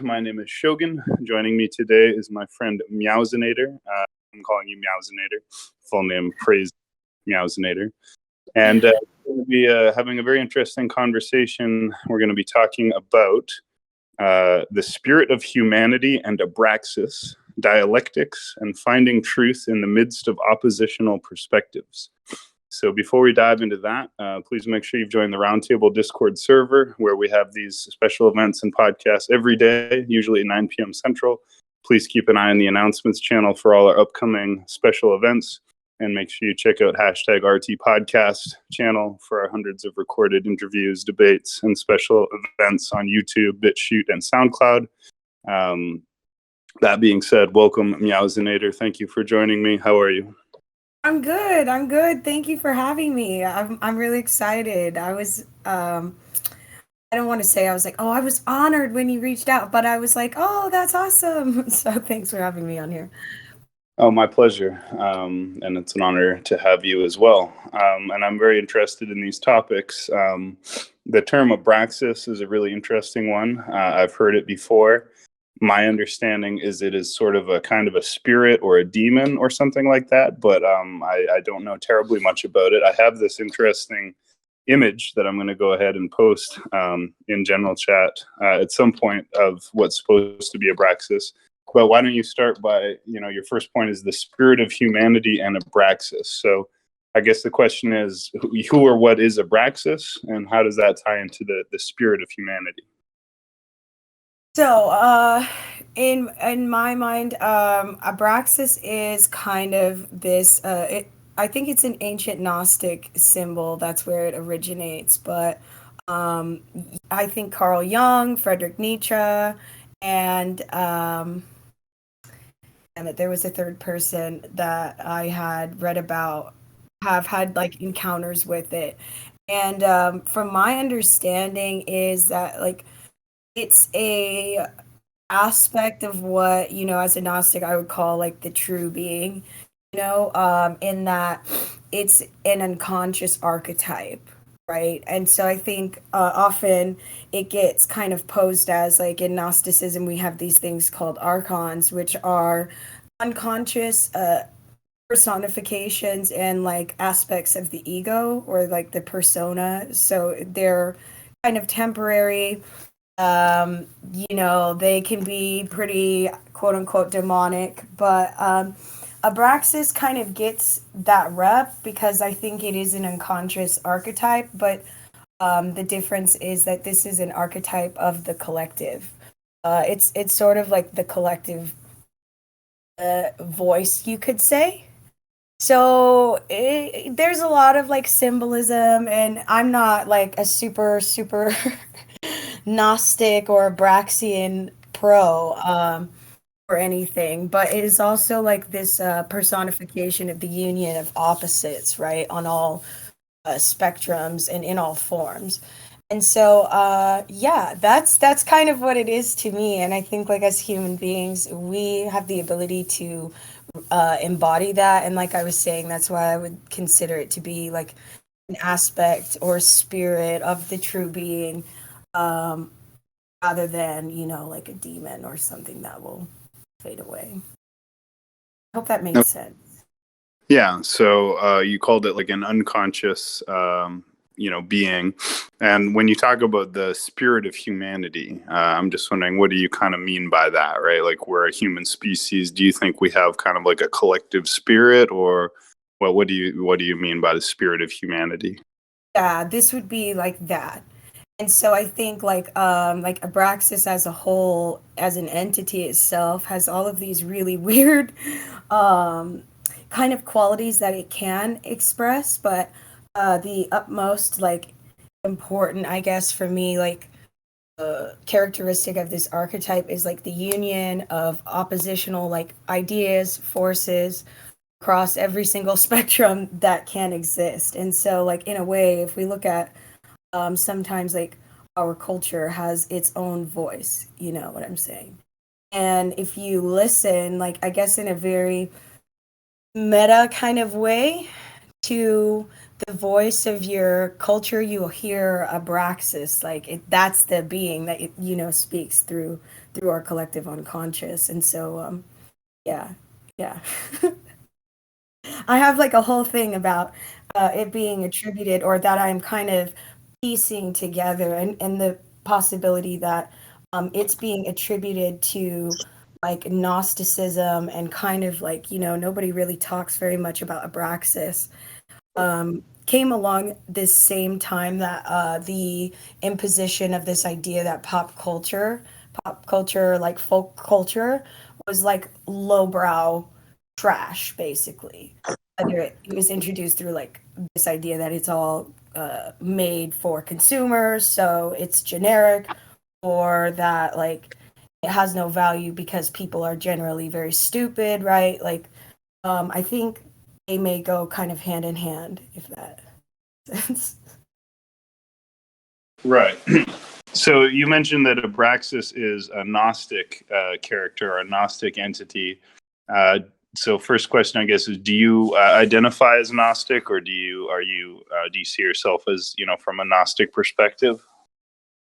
My name is Shogun. Joining me today is my friend Meowzinator. I'm calling you Meowzinator. Full name, Praise Meowzinator. And we're going to be having a very interesting conversation. We're going to be talking about the spirit of humanity and Abraxas, dialectics, and finding truth in the midst of oppositional perspectives. So before we dive into that, please make sure you've joined the Roundtable Discord server, where we have these special events and podcasts every day, usually at 9 p.m. Central. Please keep an eye on the announcements channel for all our upcoming special events. And make sure you check out hashtag RT Podcast channel for our hundreds of recorded interviews, debates, and special events on YouTube, BitChute, and SoundCloud. That being said, welcome, Meowzinator. Thank you for joining me. How are you? I'm good. Thank you for having me. I'm really excited. I don't want to say I was like, oh, I was honored when you reached out, but I was like, oh, that's awesome. So thanks for having me on here. Oh, my pleasure. And it's an honor to have you as well. And I'm very interested in these topics. The term Abraxas is a really interesting one. I've heard it before. My understanding is it is sort of a kind of a spirit or a demon or something like that, but I don't know terribly much about it. I have this interesting image that I'm going to go ahead and post in general chat at some point of what's supposed to be Abraxas. But why don't you start by, your first point is the spirit of humanity and Abraxas. So I guess the question is, who or what is Abraxas, and how does that tie into the spirit of humanity? So, in my mind, Abraxas is kind of this. I think it's an ancient Gnostic symbol. That's where it originates. But um, I think Carl Jung, Friedrich Nietzsche, and damn it, there was a third person that I had read about, have had like encounters with it. And from my understanding is that like it's a aspect of what, as a Gnostic I would call like the true being, in that it's an unconscious archetype, right? And so I think often it gets kind of posed as like in Gnosticism we have these things called archons, which are unconscious personifications and like aspects of the ego or like the persona. So they're kind of temporary. They can be pretty quote unquote demonic, but Abraxas kind of gets that rep because I think it is an unconscious archetype, but the difference is that this is an archetype of the collective. It's sort of like the collective voice, you could say. So there's a lot of like symbolism, and I'm not like a super Gnostic or Abraxian pro or anything, but it is also like this personification of the union of opposites, right, on all spectrums and in all forms. And so, yeah, that's kind of what it is to me. And I think like as human beings, we have the ability to embody that. And like I was saying, that's why I would consider it to be like an aspect or spirit of the true being, um, rather than, like a demon or something that will fade away. I hope that made sense. Yeah, so you called it like an unconscious, being. And when you talk about the spirit of humanity, I'm just wondering, what do you kind of mean by that, right? Like we're a human species. Do you think we have kind of like a collective spirit, or what do you mean by the spirit of humanity? Yeah, this would be like that. And so I think like Abraxas as a whole, as an entity itself, has all of these really weird um kind of qualities that it can express, but the utmost like important, I guess, for me, like characteristic of this archetype is like the union of oppositional like ideas, forces across every single spectrum that can exist. And so like in a way, if we look at sometimes like our culture has its own voice, you know what I'm saying? And if you listen, like I guess in a very meta kind of way to the voice of your culture, you'll hear Abraxas. Like that's the being that speaks through through our collective unconscious. And so, yeah, yeah. I have like a whole thing about it being attributed, or that I'm kind of piecing together, and the possibility that it's being attributed to like Gnosticism, and kind of like, nobody really talks very much about Abraxas, came along this same time that the imposition of this idea that pop culture, like folk culture, was like lowbrow trash, basically. Whether it was introduced through like this idea that it's all made for consumers, so it's generic, or that like it has no value because people are generally very stupid, right? Like, I think they may go kind of hand in hand, if that makes sense. Right. So you mentioned that Abraxas is a Gnostic character or a Gnostic entity. Uh, so first question, I guess, is do you identify as Gnostic, or do you see yourself as, from a Gnostic perspective?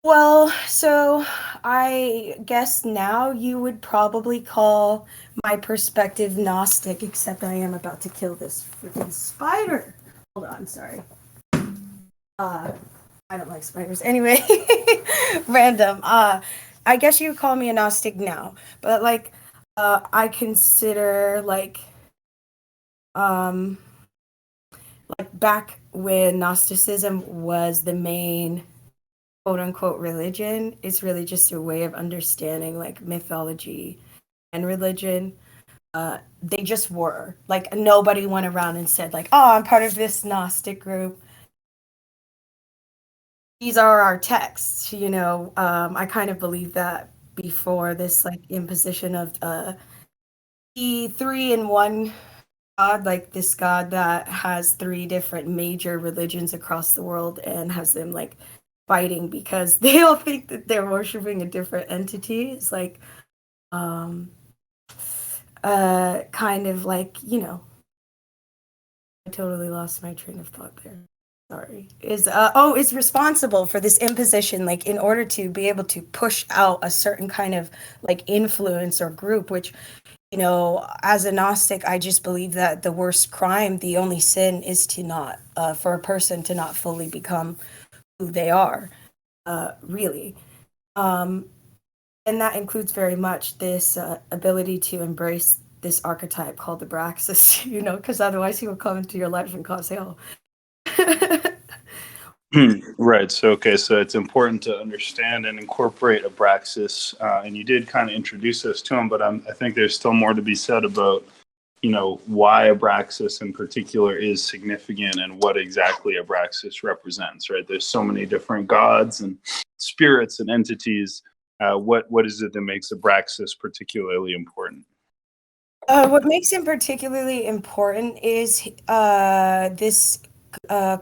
Well, so I guess now you would probably call my perspective Gnostic, except I am about to kill this freaking spider. Hold on, sorry. Uh, I don't like spiders. Anyway, random. I guess you would call me a Gnostic now, but like, I consider um, like back when Gnosticism was the main quote unquote religion, it's really just a way of understanding like mythology and religion. They just were like, nobody went around and said like, "Oh, I'm part of this Gnostic group. These are our texts." I kind of believe that before this like imposition of the three in one God, like this God that has three different major religions across the world and has them like fighting because they all think that they're worshiping a different entity. It's like um kind of like, I totally lost my train of thought there. Sorry. Is responsible for this imposition, like in order to be able to push out a certain kind of like influence or group, which, as a Gnostic, I just believe that the worst crime, the only sin, is to not, for a person to not fully become who they are, really. Um, and that includes very much this ability to embrace this archetype called the Braxis, because otherwise he will come into your life and cause hell. Right. So, okay. So it's important to understand and incorporate Abraxas. And you did kind of introduce us to him, but I think there's still more to be said about, why Abraxas in particular is significant and what exactly Abraxas represents, right? There's so many different gods and spirits and entities. What is it that makes Abraxas particularly important? What makes him particularly important is this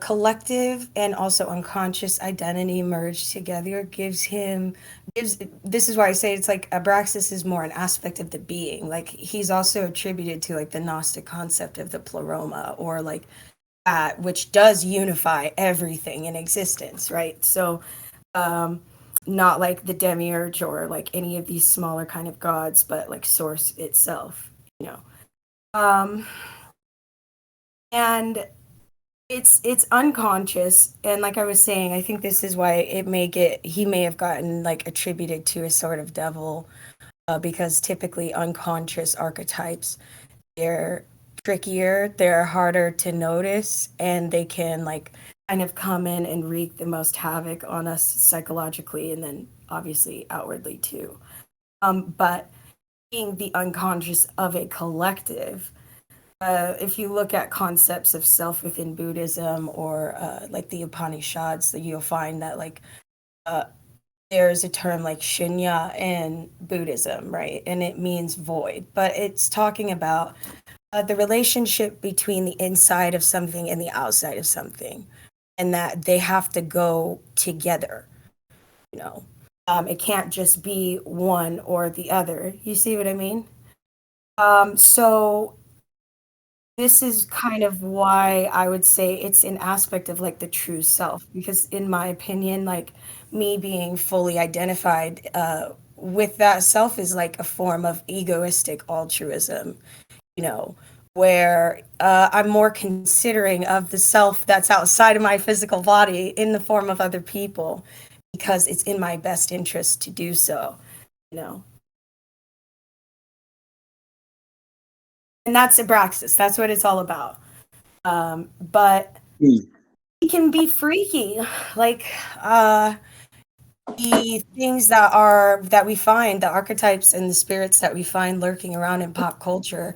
collective and also unconscious identity merged together gives this is why I say it's like Abraxas is more an aspect of the being. Like he's also attributed to like the Gnostic concept of the pleroma, or like that which does unify everything in existence, right? So um not like the demiurge or like any of these smaller kind of gods, but like source itself, you know. Um and it's unconscious, and like I was saying, I think this is why he may have gotten like attributed to a sort of devil, because typically unconscious archetypes, they're trickier, they're harder to notice, and they can like kind of come in and wreak the most havoc on us psychologically, and then obviously outwardly too. But being the unconscious of a collective, if you look at concepts of self within Buddhism, or like the Upanishads, that you'll find that like uh, there's a term like shunya in Buddhism, right? And it means void, but it's talking about the relationship between the inside of something and the outside of something, and that they have to go together. You know, it can't just be one or the other. You see what I mean? So this is kind of why I would say it's an aspect of like the true self, because in my opinion, like me being fully identified with that self is like a form of egoistic altruism, you know, where I'm more considering of the self that's outside of my physical body in the form of other people because it's in my best interest to do so, you know. And that's Abraxas. That's what it's all about. But Hmm. it can be freaky, like uh, the things that are that we find, the archetypes and the spirits that we find lurking around in pop culture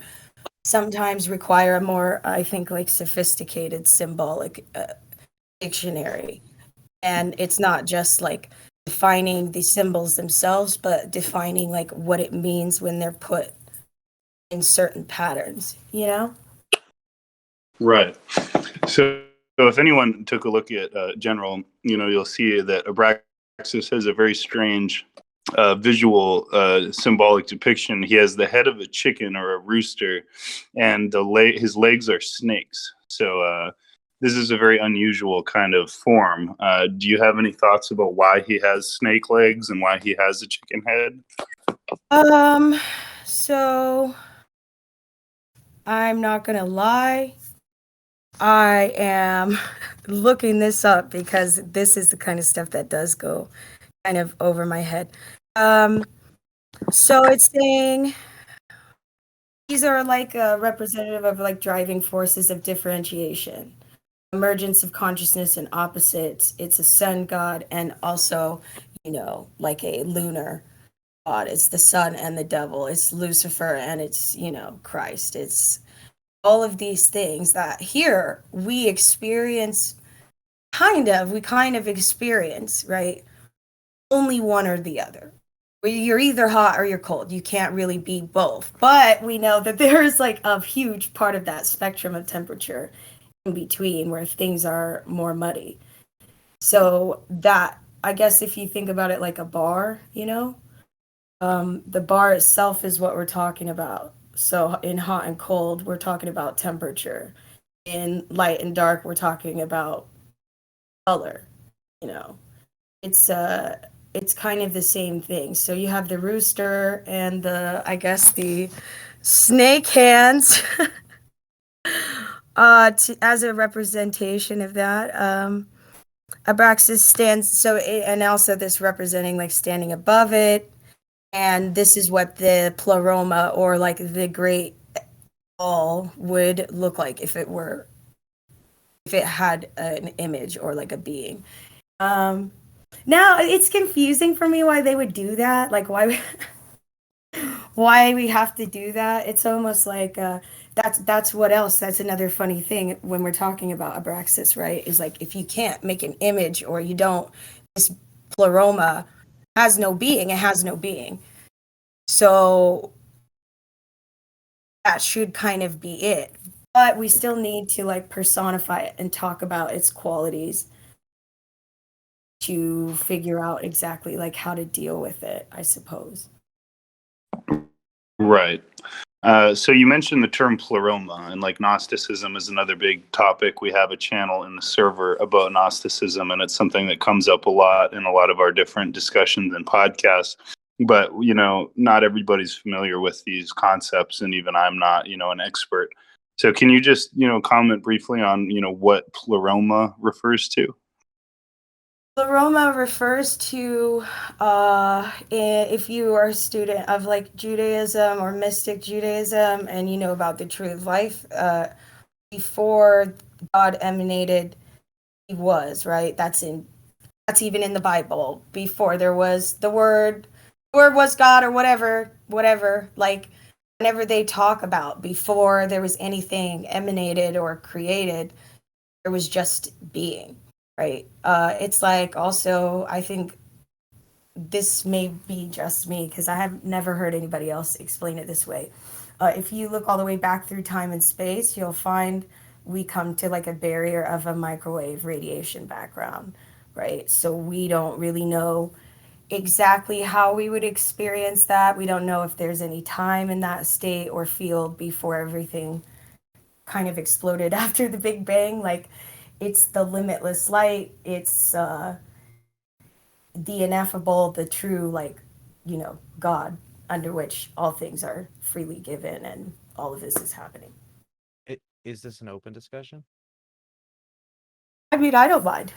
sometimes require a more, I think, like sophisticated symbolic dictionary. And it's not just like defining the symbols themselves, but defining like what it means when they're put in certain patterns, you know? Right. So if anyone took a look at general, you'll see that Abraxas has a very strange visual symbolic depiction. He has the head of a chicken or a rooster, and his legs are snakes. So this is a very unusual kind of form. Do you have any thoughts about why he has snake legs and why he has a chicken head? Um, so I'm not gonna lie. I am looking this up because this is the kind of stuff that does go kind of over my head. Um, so it's saying these are like a representative of like driving forces of differentiation, emergence of consciousness and opposites. It's a sun god and also, like a lunar god. It's the sun and the devil. It's Lucifer and it's, Christ. It's all of these things that here we experience we kind of experience, right? Only one or the other. You're either hot or you're cold. You can't really be both. But we know that there is like a huge part of that spectrum of temperature in between where things are more muddy. So that, I guess if you think about it like a bar, the bar itself is what we're talking about. So in hot and cold, we're talking about temperature. In light and dark, we're talking about color, you know. It's kind of the same thing. So you have the rooster and the, I guess, the snake hands as a representation of that. Abraxas stands and also this representing like standing above it, and this is what the pleroma or like the great all would look like if it had an image or like a being. Um, Now it's confusing for me why they would do that. Like why we have to do that. It's almost like that's what else. That's another funny thing when we're talking about Abraxas, right? Is like if you can't make an image or you don't, this pleroma has no being. It has no being. So that should kind of be it. But we still need to like personify it and talk about its qualities to figure out exactly like how to deal with it, I suppose. Right. So you mentioned the term pleroma, and like Gnosticism is another big topic. We have a channel in the server about Gnosticism, and it's something that comes up a lot in a lot of our different discussions and podcasts. But not everybody's familiar with these concepts, and even I'm not, an expert. So can you just, comment briefly on, what pleroma refers to? Pleroma refers to if you are a student of like Judaism or mystic Judaism and you know about the tree of life, before God emanated, he was, right? That's even in the Bible. Before there was the word was God or whatever. Like whenever they talk about before there was anything emanated or created, there was just being, right? It's like also, I think this may be just me because I have never heard anybody else explain it this way. If you look all the way back through time and space, you'll find we come to like a barrier of a microwave radiation background, right? So we don't really know exactly how we would experience that. We don't know if there's any time in that state or field before everything kind of exploded after the Big Bang. Like it's the limitless light. It's the ineffable, the true, like God, under which all things are freely given and all of this is happening. Is this an open discussion? I mean, I don't mind.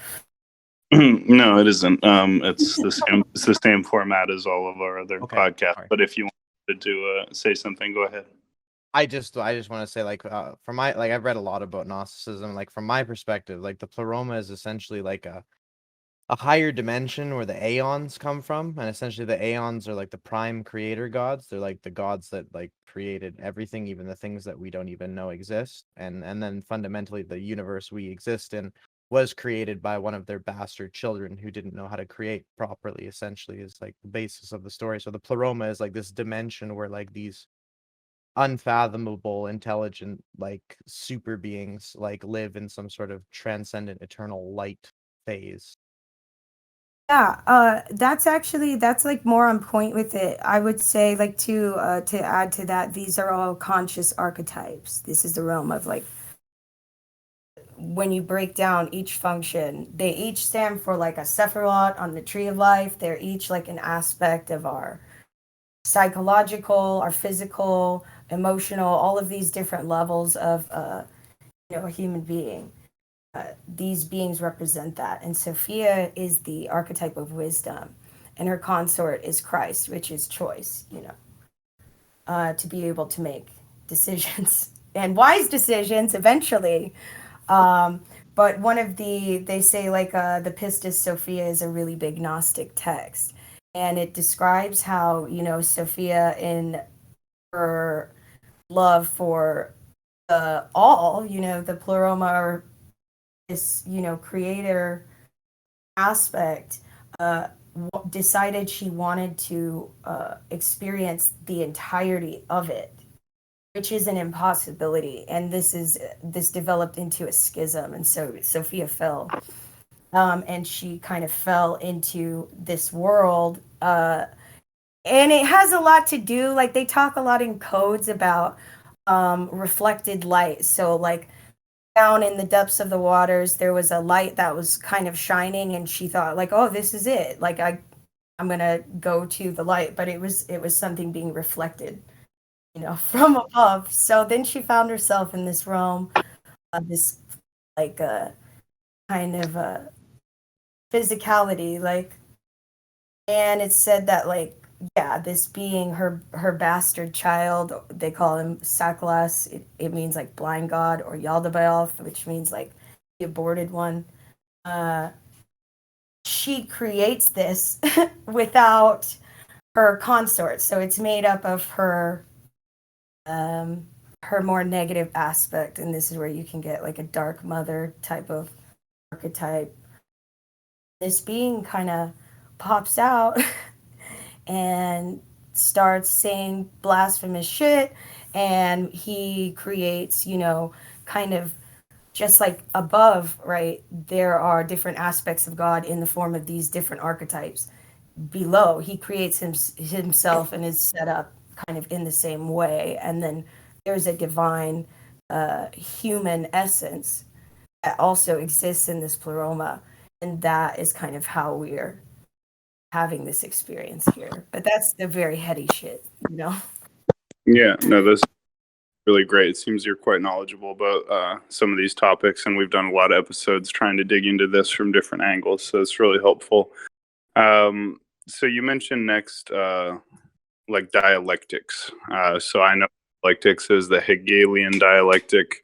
No, it isn't. It's the same. It's the same format as all of our other Okay, podcasts. sorry. But if you wanted to say something, go ahead. I just want to say, like, from my, like, I've read a lot about Gnosticism. Like, from my perspective, like, the pleroma is essentially like a higher dimension where the aeons come from, and essentially the aeons are like the prime creator gods. They're like the gods that like created everything, even the things that we don't even know exist. And then fundamentally the universe we exist in was created by one of their bastard children who didn't know how to create properly, essentially, is like the basis of the story. So the pleroma is like this dimension where like these unfathomable intelligent like super beings like live in some sort of transcendent eternal light phase. Yeah, that's like more on point with it. I would say like to add to that, these are all conscious archetypes. This is the realm of like when you break down each function, they each stand for like a Sephiroth on the tree of life. They're each like an aspect of our psychological, our physical, emotional, all of these different levels of a human being. These beings represent that. And Sophia is the archetype of wisdom, and her consort is Christ, which is choice, to be able to make decisions and wise decisions eventually. Um, but one of they say like the Pistis Sophia is a really big Gnostic text. And it describes how, Sophia in her love for all, the pleroma or this, creator aspect, uh, decided she wanted to experience the entirety of it, which is an impossibility. And this developed into a schism, and so Sophia fell, and she kind of fell into this world. And it has a lot to do, like they talk a lot in codes about reflected light. So like down in the depths of the waters there was a light that was kind of shining, and she thought like, oh, this is it, like I'm gonna go to the light, but it was something being reflected, from above. So then she found herself in this realm of this like kind of physicality, like, and it's said that like, yeah, this being her bastard child, they call him Saklas. It means like blind god, or Yaldabaoth, which means like the aborted one. uh she creates this without her consort, so it's made up of um her more negative aspect, and this is where you can get like a dark mother type of archetype. This being kind of pops out and starts saying blasphemous shit, and he creates, kind of just like above, right? There are different aspects of God in the form of these different archetypes. Below, he creates himself and is set up kind of in the same way. And then there's a divine human essence that also exists in this pleroma. And that is kind of how we're having this experience here. But that's the very heady shit. Yeah, no, this is really great. It seems you're quite knowledgeable about some of these topics, and we've done a lot of episodes trying to dig into this from different angles. So it's really helpful. So you mentioned next, like dialectics. So I know dialectics is the Hegelian dialectic,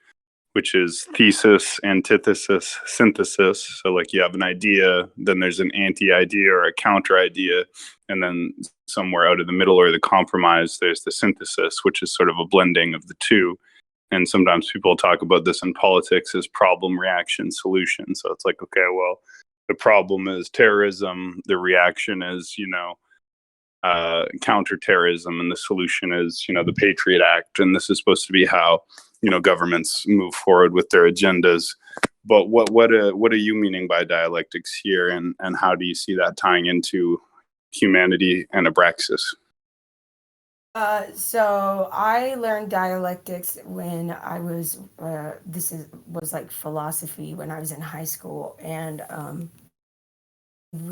which is thesis, antithesis, synthesis. So, like, you have an idea, then there's an anti idea or a counter idea, and then somewhere out of the middle or the compromise, there's the synthesis, which is sort of a blending of the two. And sometimes people talk about this in politics as problem, reaction, solution. So it's like, okay, well, the problem is terrorism, the reaction is, counterterrorism, and the solution is, the Patriot Act, and this is supposed to be how governments move forward with their agendas. But what are you meaning by dialectics here, and how do you see that tying into humanity and Abraxas? So I learned dialectics when I was was like philosophy when I was in high school, and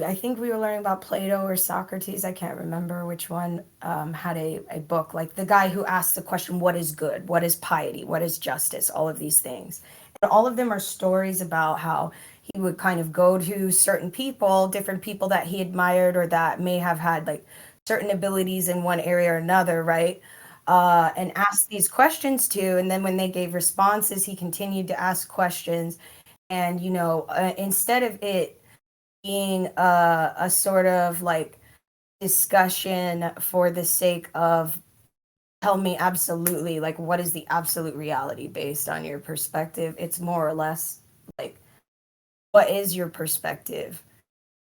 I think we were learning about Plato or Socrates. I can't remember which one had a book. Like the guy who asked the question, what is good? What is piety? What is justice? All of these things. And all of them are stories about how he would kind of go to certain people, different people that he admired or that may have had like certain abilities in one area or another, right? And ask these questions to. And then when they gave responses, he continued to ask questions. And, instead of it being a sort of like discussion for the sake of tell me absolutely like what is the absolute reality based on your perspective, it's more or less like what is your perspective,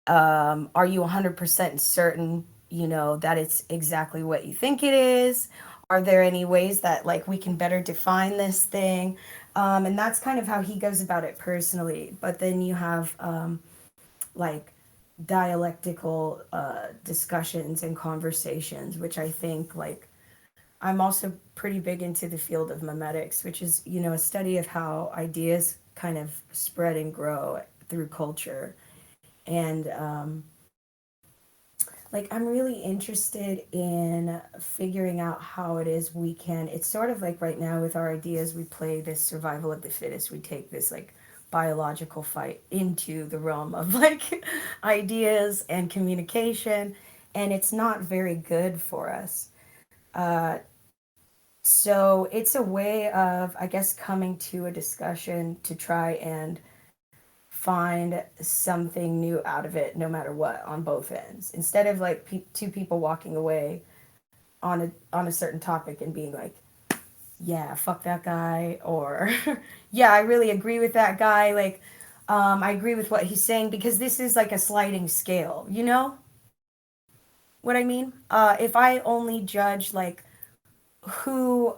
are you 100% certain that it's exactly what you think it is, are there any ways that like we can better define this thing, and that's kind of how he goes about it personally. But then you have like dialectical discussions and conversations, which I think like I'm also pretty big into the field of memetics, which is, a study of how ideas kind of spread and grow through culture. And like I'm really interested in figuring out how it is we can, it's sort of like right now with our ideas we play this survival of the fittest, we take this like biological fight into the realm of like ideas and communication, and it's not very good for us. uh, so it's a way of, I guess, coming to a discussion to try and find something new out of it no matter what on both ends, instead of like two people walking away on a certain topic and being like, yeah, fuck that guy, or yeah, I really agree with that guy, like I agree with what he's saying, because this is like a sliding scale, you know what I mean? If I only judge like who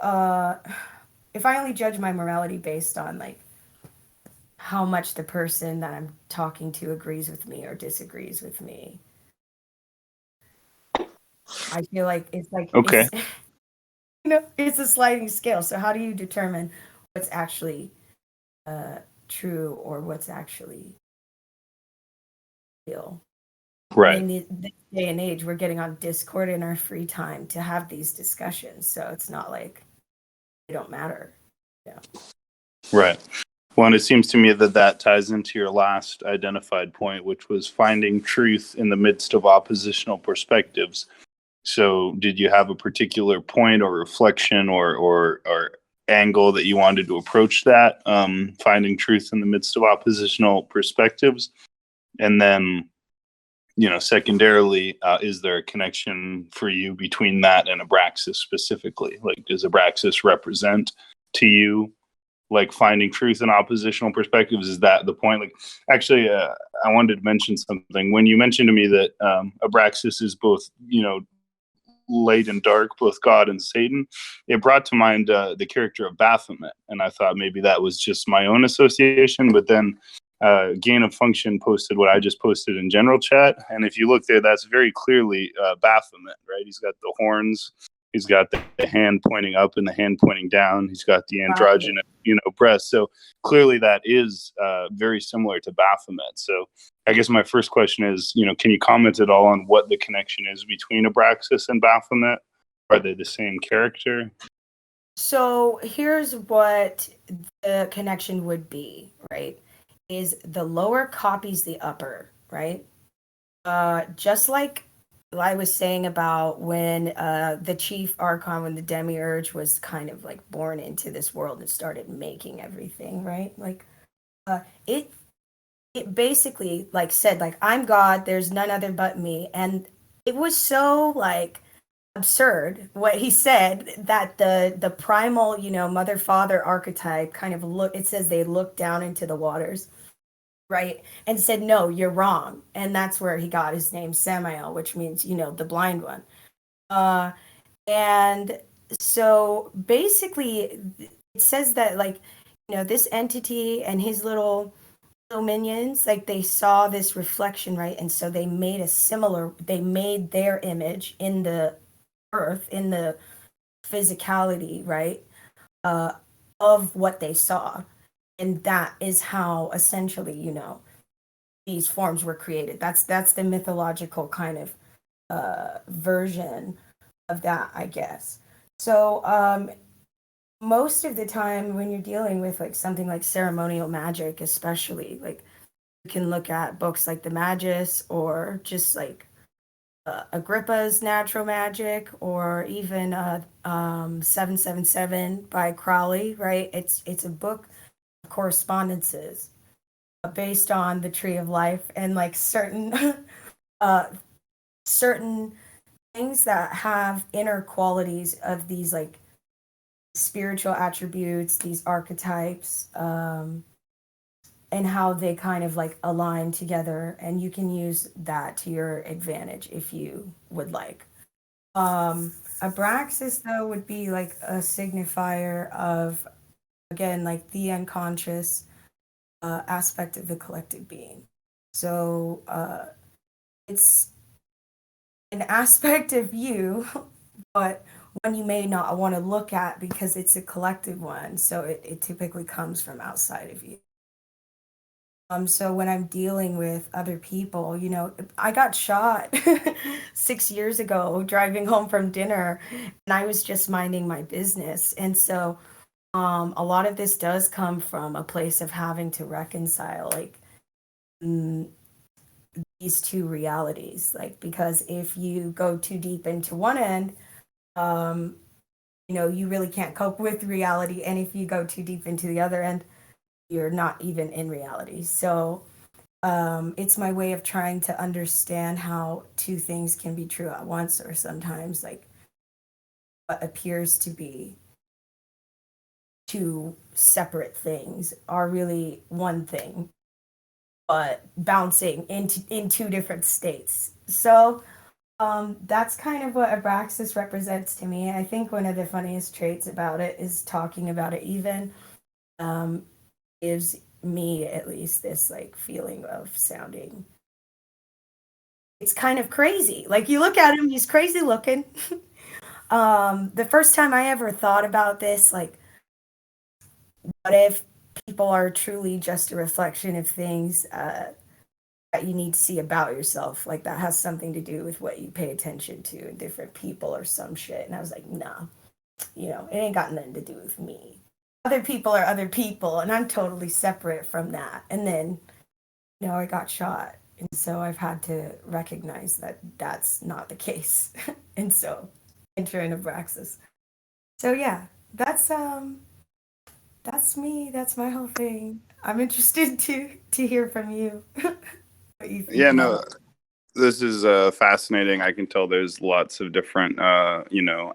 if I only judge my morality based on like how much the person that I'm talking to agrees with me or disagrees with me, I feel like it's like Okay. it's it's a sliding scale. So how do you determine what's actually uh, true or what's actually real? And Right. in this day and age, we're getting on Discord in our free time to have these discussions. So it's not like they don't matter. Yeah. Right. Well, and it seems to me that that ties into your last identified point, which was finding truth in the midst of oppositional perspectives. So, did you have a particular point or reflection or angle that you wanted to approach that, finding truth in the midst of oppositional perspectives? And then, secondarily, is there a connection for you between that and Abraxas specifically? Like, does Abraxas represent to you like finding truth in oppositional perspectives? Is that the point? Like, actually, I wanted to mention something when you mentioned to me that Abraxas is both, light and dark, both God and Satan. It brought to mind the character of Baphomet, and I thought maybe that was just my own association. But then Gain of Function posted what I just posted in general chat, and if you look there, that's very clearly Baphomet, right? He's got the horns, he's got the hand pointing up and the hand pointing down, he's got the Right. androgynous, breast. So clearly, that is very similar to Baphomet. So I guess my first question is, can you comment at all on what the connection is between Abraxas and Baphomet? Are they the same character? So here's what the connection would be, right? Is the lower copies the upper, right? Just like I was saying about when the chief archon, when the demiurge was kind of like born into this world and started making everything, right? Like uh, it it basically like said like I'm God, there's none other but me, and it was so like absurd what he said that the primal mother father archetype kind of look, it says they looked down into the waters, right, and said no, you're wrong, and that's where he got his name Samael, which means the blind one. uh and so basically it says that like this entity and his little minions, like they saw this reflection, right, and so they made their image in the earth, in the physicality, right, uh, of what they saw. And that is how essentially, these forms were created. That's the mythological kind of version of that, I guess. So most of the time when you're dealing with like something like ceremonial magic, especially, like you can look at books like The Magus, or just like Agrippa's Natural Magic, or even 777 by Crowley, right? It's a book of correspondences based on the Tree of Life, and like certain uh certain things that have inner qualities of these like spiritual attributes, these archetypes, and how they kind of like align together, and you can use that to your advantage if you would like. Abraxas though would be like a signifier of, again, like the unconscious aspect of the collective being. So it's an aspect of you, but one you may not want to look at because it's a collective one. So it typically comes from outside of you. So when I'm dealing with other people, you know, I got shot 6 years ago driving home from dinner, and I was just minding my business. And so a lot of this does come from a place of having to reconcile like mm, these two realities. Like, because if you go too deep into one end, um, you know, you really can't cope with reality. And if you go too deep into the other end, you're not even in reality. So it's my way of trying to understand how two things can be true at once, or sometimes like what appears to be two separate things are really one thing, but bouncing into in two different states. So that's kind of what Abraxas represents to me. I think one of the funniest traits about it is talking about it even um, gives me at least this like feeling of sounding, it's kind of crazy. Like you look at him, he's crazy looking. The first time I ever thought about this, like, what if people are truly just a reflection of things that you need to see about yourself? Like that has something to do with what you pay attention to in different people or some shit. And I was like, nah, you know, it ain't got nothing to do with me. Other people are other people, and I'm totally separate from that. And then, you know, I got shot. And so I've had to recognize that that's not the case. And so enter in Abraxas. So yeah, that's me. That's my whole thing. I'm interested to hear from you what you think Yeah, about no, it. this is fascinating. I can tell there's lots of different,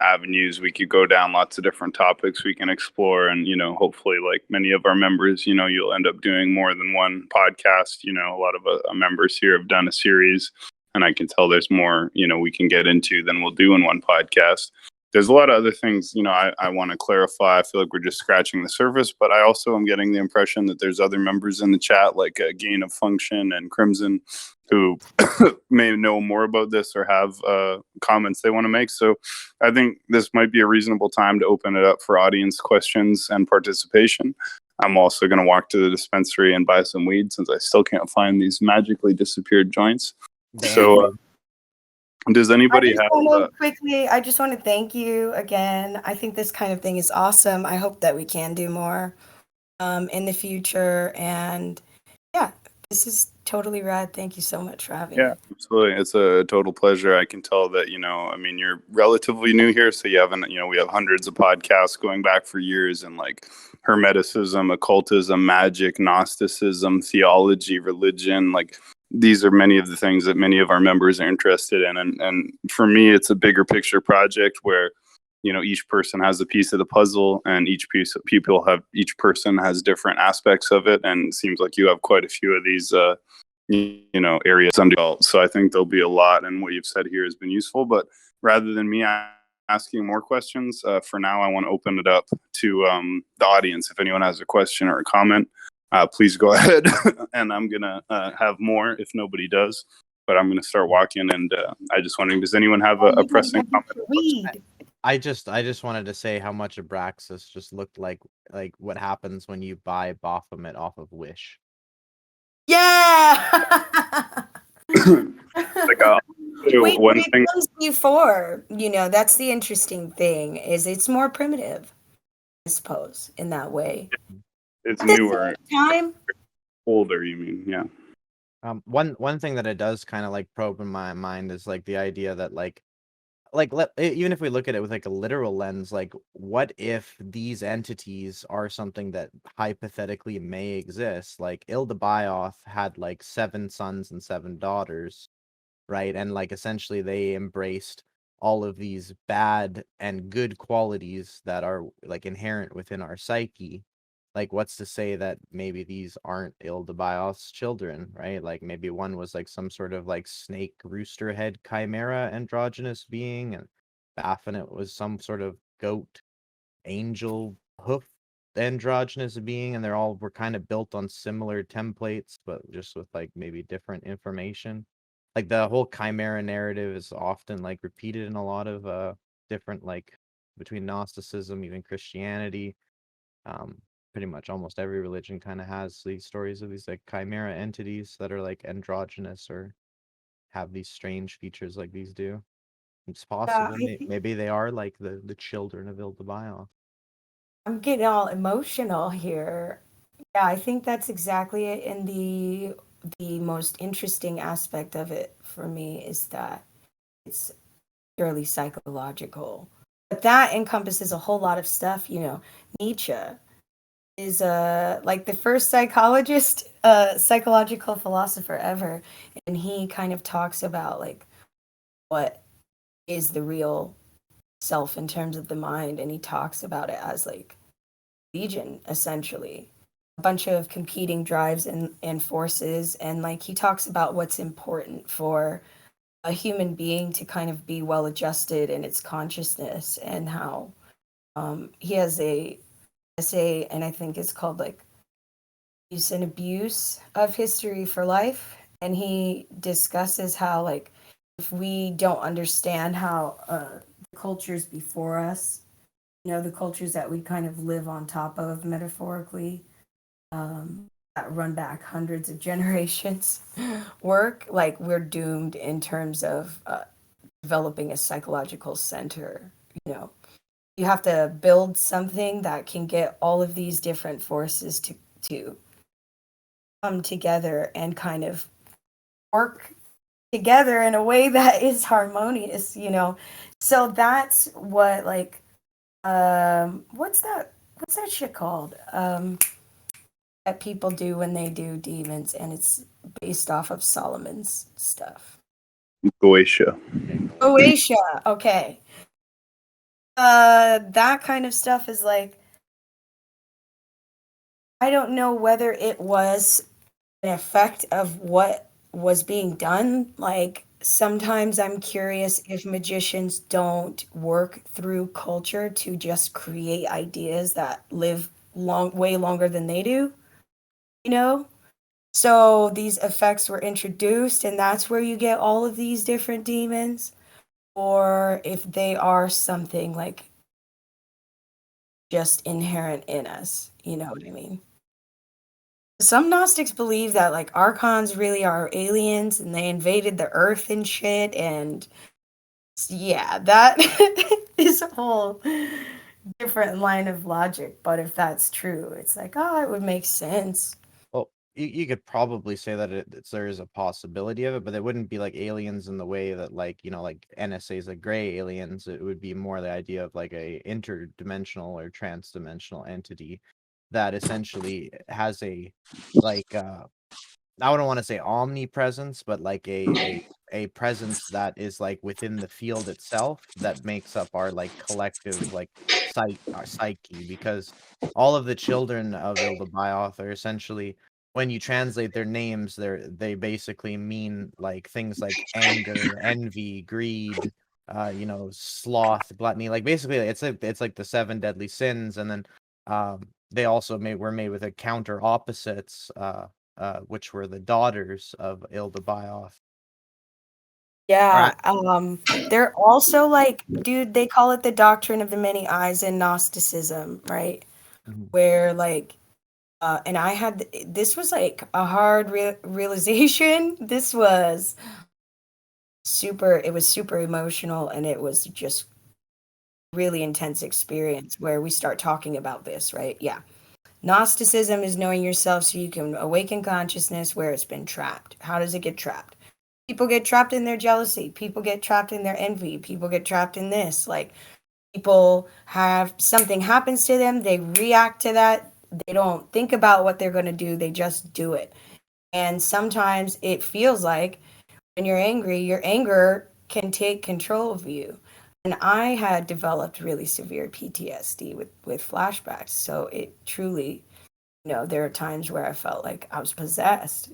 avenues we could go down, lots of different topics we can explore. And, hopefully, like many of our members, you'll end up doing more than one podcast. A lot of members here have done a series, and I can tell there's more, we can get into than we'll do in one podcast. There's a lot of other things, I want to clarify. I feel like we're just scratching the surface, but I also am getting the impression that there's other members in the chat, like Gain of Function and Crimson, who may know more about this or have comments they want to make. So I think this might be a reasonable time to open it up for audience questions and participation. I'm also going to walk to the dispensary and buy some weed, since I still can't find these magically disappeared joints. So does anybody have I just want to thank you again. I think this kind of thing is awesome. I hope that we can do more in the future. And yeah, this is totally rad. Thank you so much for having me. Yeah, absolutely. It's a total pleasure. I can tell that, you're relatively new here, so you haven't, we have hundreds of podcasts going back for years, and like Hermeticism, occultism, magic, Gnosticism, theology, religion, like these are many of the things that many of our members are interested in. And for me, it's a bigger picture project where, each person has a piece of the puzzle, and each person has different aspects of it. And it seems like you have quite a few of these, areas undeveloped. So I think there'll be a lot, and what you've said here has been useful. But rather than me asking more questions, for now, I want to open it up to the audience. If anyone has a question or a comment, please go ahead. And I'm going to have more if nobody does. But I'm going to start walking, and I just wondering, does anyone have a pressing comment? I just wanted to say how much Abraxas just looked like what happens when you buy Baphomet off of Wish. Yeah. Yeah. Like Wait, but one it thing, comes before, that's the interesting thing, is it's more primitive, I suppose, in that way. it's At the newer, same time, older. You mean? Yeah. One thing that it does kind of like probe in my mind is like the idea that even if we look at it with like a literal lens, like what if these entities are something that hypothetically may exist? Like Ildabaoth had like 7 sons and 7 daughters, right? And like essentially they embraced all of these bad and good qualities that are like inherent within our psyche. Like what's to say that maybe these aren't Ildabaoth's children, right? Like maybe one was like some sort of like snake rooster head chimera androgynous being, and Baphomet was some sort of goat angel hoof androgynous being, and they're all were kind of built on similar templates, but just with like maybe different information. Like the whole chimera narrative is often like repeated in a lot of different like between Gnosticism, even Christianity. Um, Pretty much almost every religion kind of has these stories of these like chimera entities that are like androgynous or have these strange features like these do. It's yeah, possible. Maybe they are like the children of Ildabaoth. I'm getting all emotional here. Yeah, I think that's exactly it. And the most interesting aspect of it for me is that it's purely psychological. But that encompasses a whole lot of stuff. Nietzsche is like the first psychological philosopher ever, and he kind of talks about like what is the real self in terms of the mind, and he talks about it as like legion, essentially, a bunch of competing drives and forces, and like he talks about what's important for a human being to kind of be well adjusted in its consciousness, and how he has a essay, and I think it's called like Use and Abuse of History for Life, and he discusses how like if we don't understand how the cultures before us, the cultures that we kind of live on top of metaphorically, that run back hundreds of generations work, like we're doomed in terms of developing a psychological center. you know you have to build something that can get all of these different forces to come together and kind of work together in a way that is harmonious. So that's what, like, what's that shit called, that people do when they do demons, and it's based off of Solomon's stuff. Goetia. Oasia. Okay. That kind of stuff is like, I don't know whether it was an effect of what was being done. Like, sometimes I'm curious if magicians don't work through culture to just create ideas that live way longer than they do, you know? So these effects were introduced, and that's where you get all of these different demons, or if they are something like just inherent in us, you know what I mean? Some Gnostics believe that like archons really are aliens and they invaded the earth and shit, and yeah, that is a whole different line of logic. But if that's true, it's like, oh, it would make sense. Well, you could probably say that there is a possibility of it, but it wouldn't be like aliens in the way that like like NSA's like gray aliens. It would be more the idea of like a interdimensional or transdimensional entity that essentially has a like I wouldn't want to say omnipresence, but like a presence that is like within the field itself that makes up our like collective like our psyche, because all of the children of Ildabaoth are essentially, when you translate their names, they basically mean like things like anger, envy, greed, sloth, gluttony. Like basically it's like the 7 deadly sins, and then they also were made with a counter opposites, which were the daughters of Ildabaoth. Yeah, Right. they're also like, dude, they call it the doctrine of the many eyes in Gnosticism, right? Mhm. Where like And this was like a hard realization. This was it was super emotional, and it was just really intense experience where we start talking about this, right? Yeah. Gnosticism is knowing yourself so you can awaken consciousness where it's been trapped. How does it get trapped? People get trapped in their jealousy. People get trapped in their envy. People get trapped in this. Like, people have something happens to them, they react to that. They don't think about what they're going to do, they just do it. And sometimes it feels like when you're angry, your anger can take control of you. And I had developed really severe PTSD with flashbacks. So it truly, there are times where I felt like I was possessed.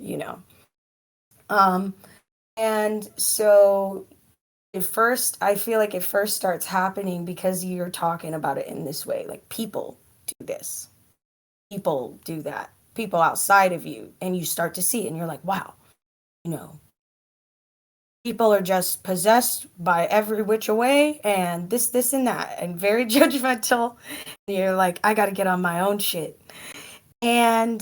Um, and so I feel like it first starts happening because you're talking about it in this way. Like, people do this, people do that, people outside of you, and you start to see it and you're like, wow, you know, people are just possessed by every which way and this and that, and very judgmental. And you're like, I got to get on my own shit. And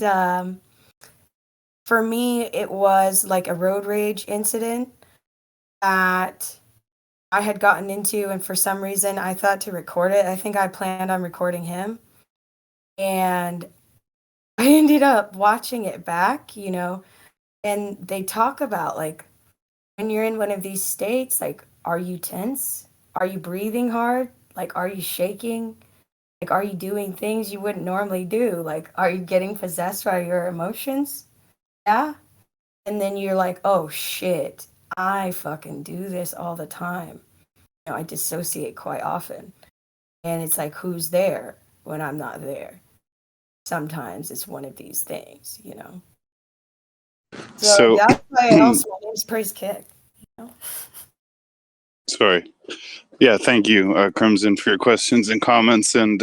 for me, it was like a road rage incident that I had gotten into, and for some reason I thought to record it. I think I planned on recording him, and I ended up watching it back. And they talk about, like, when you're in one of these states, like, are you tense? Are you breathing hard? Like, are you shaking? Like, are you doing things you wouldn't normally do? Like, are you getting possessed by your emotions? Yeah. And then you're like, oh shit, I fucking do this all the time. I dissociate quite often. And it's like, who's there when I'm not there? Sometimes it's one of these things. So So, that's why also my name's Praise Kick. You know? sorry. Yeah, thank you, Crimson, for your questions and comments, and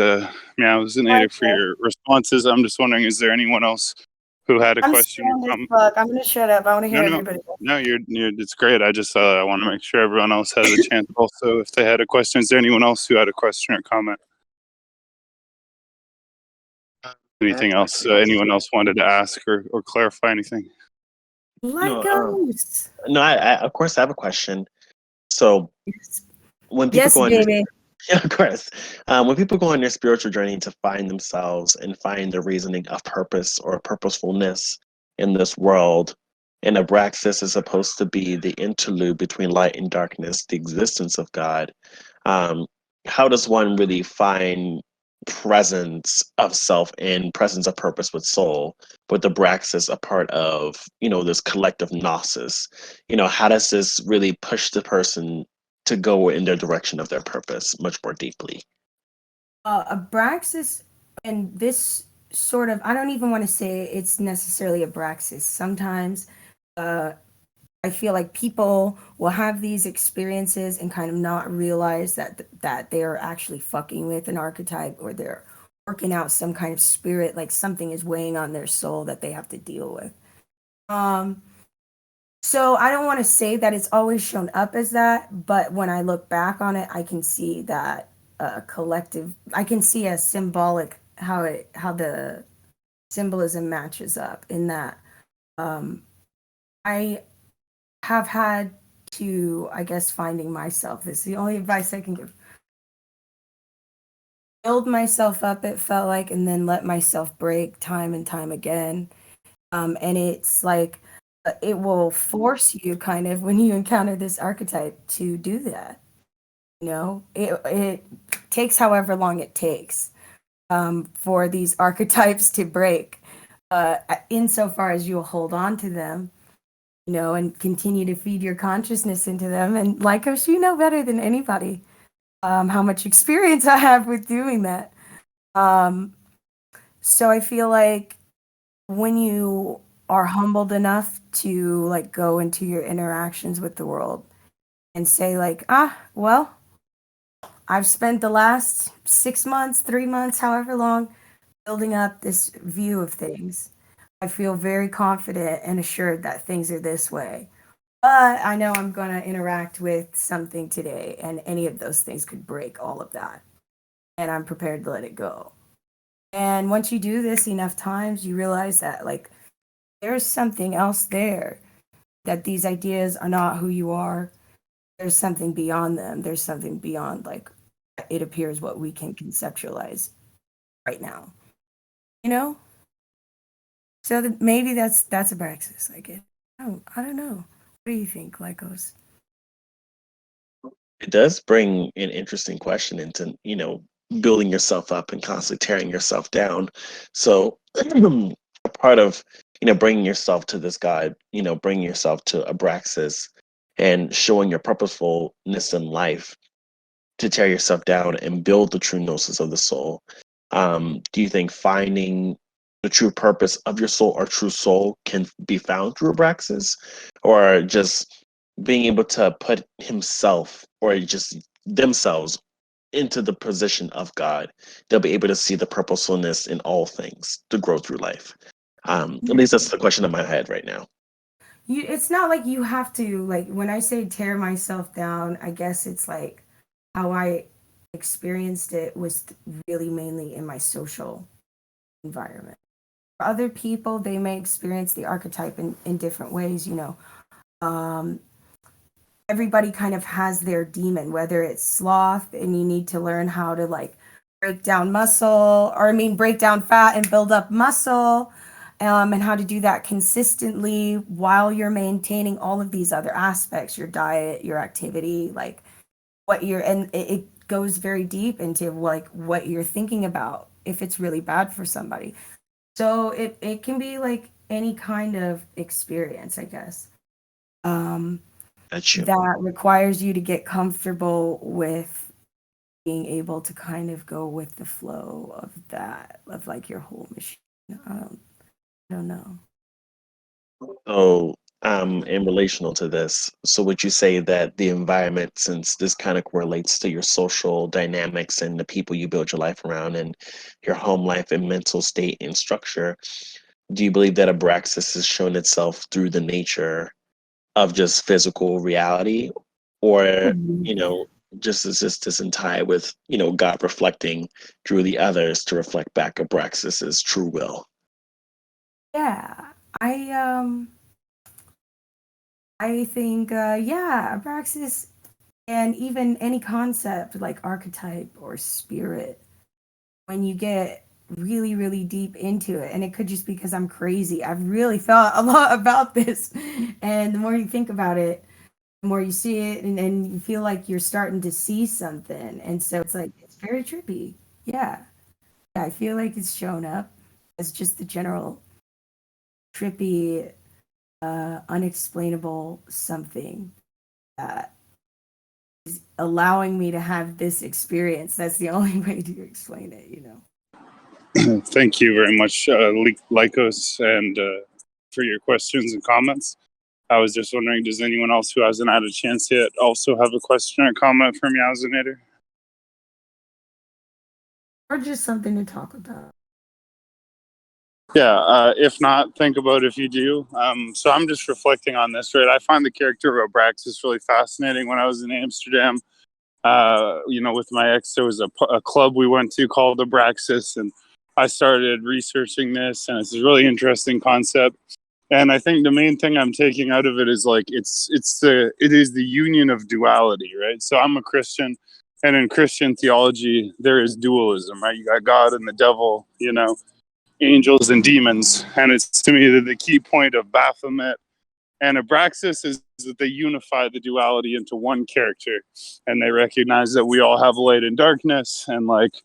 Meowzinator for your responses. I'm just wondering, is there anyone else who had a I'm question or stoned as comment? fuck. I'm gonna shut up. I want to hear No, no, everybody else. no. You're. It's great. I just I want to make sure everyone else has a chance. Also, if they had a question, is there anyone else who had a question or comment? Anything else? Anyone else wanted to ask or clarify anything? Like ghosts. No, I of course I have a question. So when people Yes, go on baby. yeah, of course. When people go on their spiritual journey to find themselves and find the reasoning of purpose or purposefulness in this world, and Abraxas is supposed to be the interlude between light and darkness, the existence of God. Um, how does one really find presence of self and presence of purpose with soul, with Abraxas a part of, this collective gnosis? How does this really push the person to go in their direction of their purpose much more deeply? Abraxas, and this sort of, I don't even want to say it's necessarily Abraxas. Sometimes I feel like people will have these experiences and kind of not realize that they are actually fucking with an archetype, or they're working out some kind of spirit, like something is weighing on their soul that they have to deal with. So I don't want to say that it's always shown up as that, but when I look back on it, I can see that collective. I can see as symbolic how the symbolism matches up in that. I have had to, I guess, finding myself. This is the only advice I can give. Build myself up, it felt like, and then let myself break time and time again. And it's like, it will force you kind of, when you encounter this archetype, to do that. It takes however long it takes for these archetypes to break, insofar as you'll hold on to them, and continue to feed your consciousness into them. And like us, you know better than anybody how much experience I have with doing that. So I feel like when you are humbled enough to, like, go into your interactions with the world and say, like, well, I've spent the last 6 months, 3 months, however long, building up this view of things. I feel very confident and assured that things are this way. But I know I'm going to interact with something today, and any of those things could break all of that. And I'm prepared to let it go. And once you do this enough times, you realize that like there's something else there, that these ideas are not who you are. There's something beyond them. There's something beyond like it appears what we can conceptualize right now. You know? So maybe that's abraxas, I guess. I don't know. What do you think, Lycos? It does bring an interesting question into, building yourself up and constantly tearing yourself down. So a part of, bringing yourself to this God, bringing yourself to Abraxas and showing your purposefulness in life to tear yourself down and build the true gnosis of the soul. Do you think finding the true purpose of your soul or true soul can be found through Abraxas, or just being able to put himself or just themselves into the position of God? They'll be able to see the purposefulness in all things to grow through life. At least that's the question in my head right now. It's not like you have to, like, when I say tear myself down, I guess it's like how I experienced it was really mainly in my social environment. For other people, they may experience the archetype in different ways, everybody kind of has their demon, whether it's sloth and you need to learn how to like break down muscle, or break down fat and build up muscle, and how to do that consistently while you're maintaining all of these other aspects, your diet, your activity, like and it goes very deep into like what you're thinking about if it's really bad for somebody. So it can be like any kind of experience, I guess. That's you. That requires you to get comfortable with being able to kind of go with the flow of that, of like your whole machine. I don't know. So, in relational to this, so would you say that the environment, since this kind of correlates to your social dynamics and the people you build your life around and your home life and mental state and structure, do you believe that Abraxas has shown itself through the nature of just physical reality, or Mhm. just as this in tie with God reflecting through the others to reflect back Abraxas's true will? Yeah, I think yeah, Abraxas, and even any concept like archetype or spirit, when you get really, really deep into it, and it could just be because I'm crazy. I've really thought a lot about this, and the more you think about it, the more you see it, and you feel like you're starting to see something, and so it's like it's very trippy. Yeah, I feel like it's shown up as just the general trippy, unexplainable something that is allowing me to have this experience. That's the only way to explain it. Thank you very much, Lycos, and for your questions and comments. I was just wondering, does anyone else who hasn't had a chance yet also have a question or comment for Meowzinator? Or just something to talk about. Yeah, if not, think about if you do. So I'm just reflecting on this, right? I find the character of Abraxas really fascinating. When I was in Amsterdam, with my ex, there was a club we went to called Abraxas, and I started researching this, and it's a really interesting concept. And I think the main thing I'm taking out of it is like it is the union of duality, right? So I'm a Christian, and in Christian theology, there is dualism, right? You got God and the devil, angels and demons, and it's to me that the key point of Baphomet and Abraxas is that they unify the duality into one character, and they recognize that we all have light and darkness, and like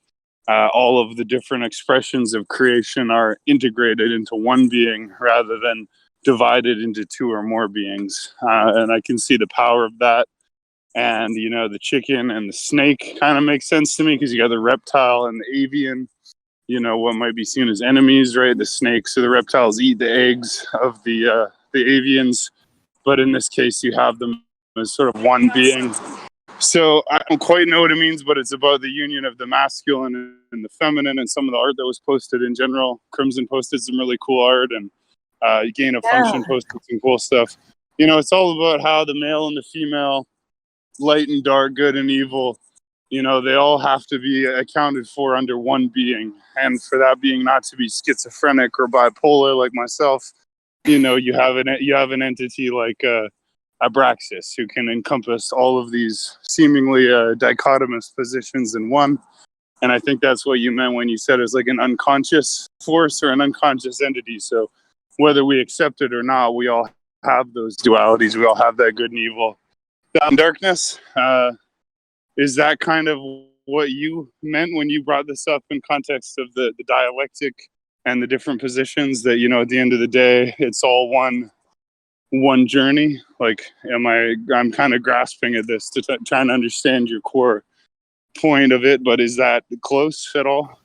all of the different expressions of creation are integrated into one being rather than divided into two or more beings. And I can see the power of that. And, the chicken and the snake kind of makes sense to me because you got the reptile and the avian, what might be seen as enemies, right? The snakes or the reptiles eat the eggs of the avians. But in this case, you have them as sort of one being. So I don't quite know what it means, but it's about the union of the masculine and the feminine, and some of the art that was posted in general. Crimson posted some really cool art, and Gain of Function posted some cool stuff. It's all about how the male and the female, light and dark, good and evil, you know, they all have to be accounted for under one being. And for that being not to be schizophrenic or bipolar like myself, you know, you have an entity like Abraxas who can encompass all of these seemingly dichotomous positions in one. And I think that's what you meant when you said it's like an unconscious force or an unconscious entity. So whether we accept it or not, we all have those dualities. We all have that good and evil. Darkness. Is that kind of what you meant when you brought this up in context of the dialectic and the different positions that, you know, at the end of the day, it's all one journey? Like, I'm kind of grasping at this to try and understand your core point of it, but is that close at all?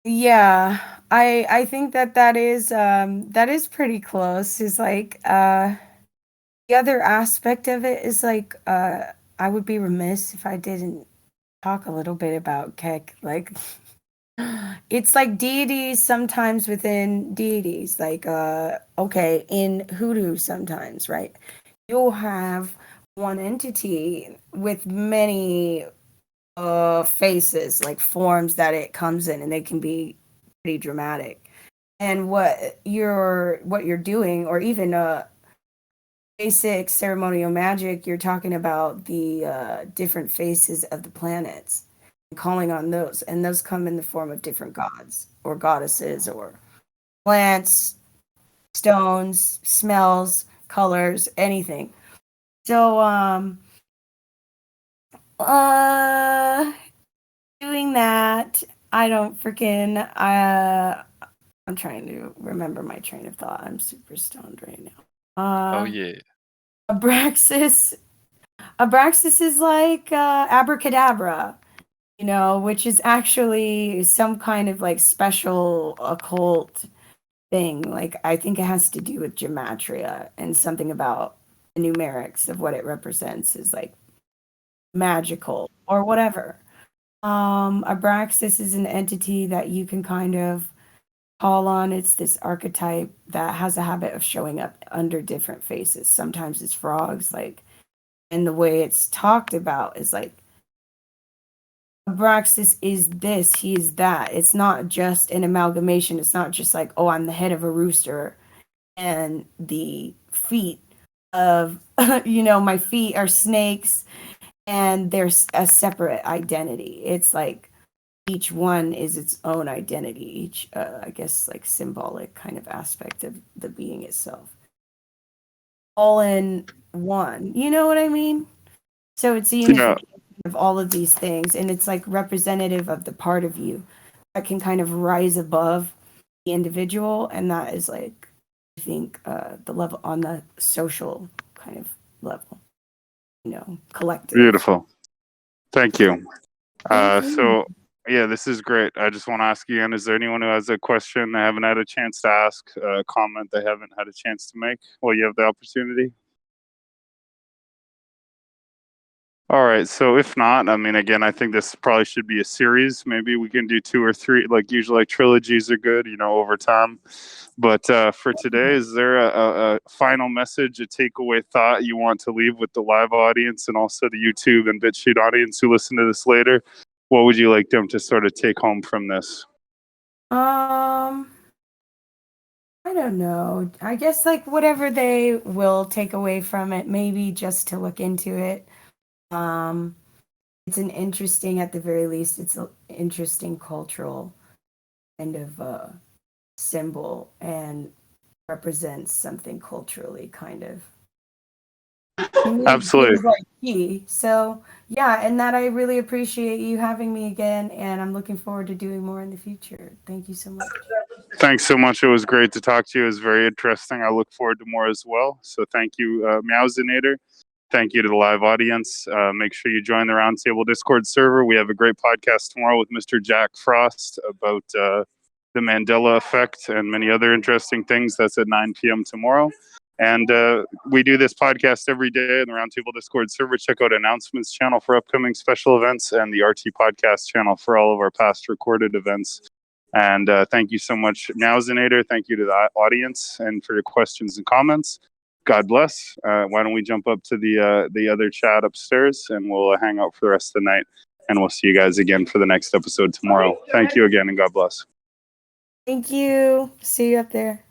Yeah, I think that is pretty close. Is like the other aspect of it is like I would be remiss if I didn't talk a little bit about Kek. Like it's like deities sometimes within deities. Like okay, in hoodoo sometimes, right? You'll have one entity with many faces, like forms that it comes in, and they can be pretty dramatic. And what you're doing, or even basic ceremonial magic, you're talking about the different faces of the planets and calling on those, and those come in the form of different gods or goddesses or plants, stones, smells, colors, anything. So uh doing that, I don't freaking I'm trying to remember my train of thought. I'm super stoned right now. Oh yeah. Abraxas. Abraxas is like abracadabra, you know, which is actually some kind of like special occult thing. Like I think it has to do with gematria and something about the numerics of what it represents is like magical or whatever. Abraxas is an entity that you can kind of call on. It's this archetype that has a habit of showing up under different faces. Sometimes it's frogs, like, and the way it's talked about is like Abraxas is this, he is that. It's not just an amalgamation. It's not just like, oh, I'm the head of a rooster and the feet of, you know, my feet are snakes and there's a separate identity. It's like each one is its own identity, each, I guess, like symbolic kind of aspect of the being itself. All in one. You know what I mean? So it's a Yeah. unification of all of these things, and it's like representative of the part of you that can kind of rise above the individual, and that is like, I think, the level on the social kind of level, you know, collective. Beautiful. Thank you. Thank you. So, yeah, this is great. I just want to ask you again, is there anyone who has a question they haven't had a chance to ask, a comment they haven't had a chance to make? Well, you have the opportunity. All right. So if not, I mean, again, I think this probably should be a series. Maybe we can do 2 or 3, like usually like trilogies are good, you know, over time. But for today, is there a final message, a takeaway thought you want to leave with the live audience and also the YouTube and BitChute audience who listen to this later? What would you like them to sort of take home from this? I don't know. I guess like whatever they will take away from it, maybe just to look into it. It's an interesting, at the very least, it's an interesting cultural kind of symbol and represents something culturally kind of. Absolutely. Things like key. So yeah, and that I really appreciate you having me again, and I'm looking forward to doing more in the future. Thank you so much. Thanks so much. It was great to talk to you. It was very interesting. I look forward to more as well. So thank you, Meowzinator. Thank you to the live audience. Make sure you join the Roundtable Discord server. We have a great podcast tomorrow with Mr. Jack Frost about the Mandela effect and many other interesting things. That's at 9 p.m. tomorrow. And we do this podcast every day in the Roundtable Discord server. Check out announcements channel for upcoming special events and the RT podcast channel for all of our past recorded events. And thank you so much, Meowzinator. Thank you to the audience and for your questions and comments. God bless. Why don't we jump up to the other chat upstairs and we'll hang out for the rest of the night. And we'll see you guys again for the next episode tomorrow. Thank you again, and God bless. Thank you. See you up there.